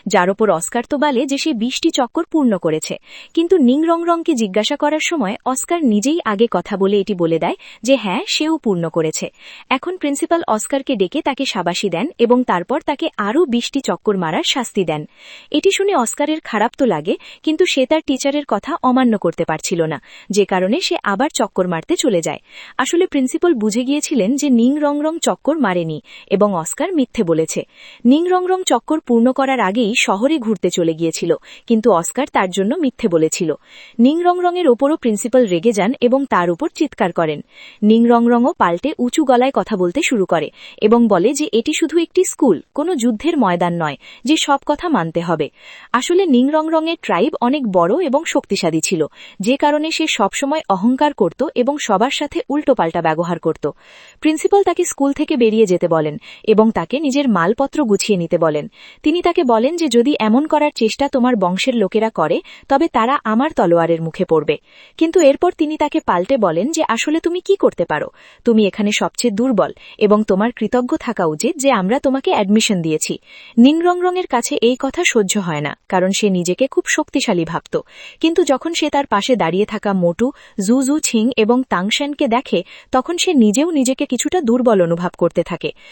যার ওপর অস্কার তো বলে যে সে 20টি চক্কর পূর্ণ করেছে, কিন্তু নিং রং রংকে জিজ্ঞাসা করার সময় অস্কার নিজেই আগে কথা বলে এটি বলে দেয় যে হ্যাঁ, সেও পূর্ণ করেছে। এখন প্রিন্সিপাল অস্কারকে ডেকে তাকে শাবাশি দেন এবং তারপর তাকে আরও 20টি চক্কর মারার শাস্তি দেন। এটি শুনে অস্কারের খারাপ তো লাগে, কিন্তু সে তার টিচারের কথা অমান্য করতে পারছিল না, যে কারণে সে আবার চক্কর মারতে চলে যায়। আসলে প্রিন্সিপাল বুঝে গিয়েছিলেন যে নিং রং রং চক্কর মারেনি এবং অস্কার মিথ্যে বলেছে। নিং রং রং চক্কর পূর্ণ করার আগেই শহরে ঘুরতে চলে গিয়েছিল, কিন্তু অস্কার তার জন্য মিথ্যে বলেছিল। নিং রং রঙের ওপরও প্রিন্সিপাল রেগে যান এবং তার উপর চিৎকার করেন। নিং রং রঙও পাল্টে উঁচু গলায় কথা বলতে শুরু করে এবং বলে যে এটি শুধু একটি স্কুল, কোনো যুদ্ধের ময়দান নয় যে সব কথা মানতে হবে। আসলে নিং রং রঙের ট্রাইব অনেক বড় এবং শক্তিশালী ছিল, যে কারণে সে সবসময় অহংকার করত এবং সবার সাথে উল্টোপাল্টা ব্যবহার করত। প্রিন্সিপাল তাকে স্কুল থেকে বেরিয়ে যেতে বলেন এবং তাকে নিজের মালপত্র গুছিয়ে নিতে বলেন। তিনি তাকে বলেন যে যদি এমন করার চেষ্টা তোমার বংশের লোকেরা করে তবে তারা আমার তলোয়ারের মুখে পড়বে। কিন্তু এরপর তিনি তাকে পাল্টে বলেন যে আসলে তুমি কি করতে পারো, তুমি এখানে সবচেয়ে দুর্বল এবং তোমার কৃতজ্ঞ থাকা উচিত যে আমরা তোমাকে অ্যাডমিশন দিয়েছি। নিং রং রঙের কাছে এই কথা সহ্য হয় না, কারণ সে নিজেকে খুব শক্তিশালী ভাবত। কিন্তু যখন সে তার পাশে দাঁড়িয়ে থাকা মোটু, জু জু ছিং এবং তাংশেনকে দেখে, তখন সে নিজেও নিজেকে কিছুটা দুর্বল অনুভব করতে থাকে।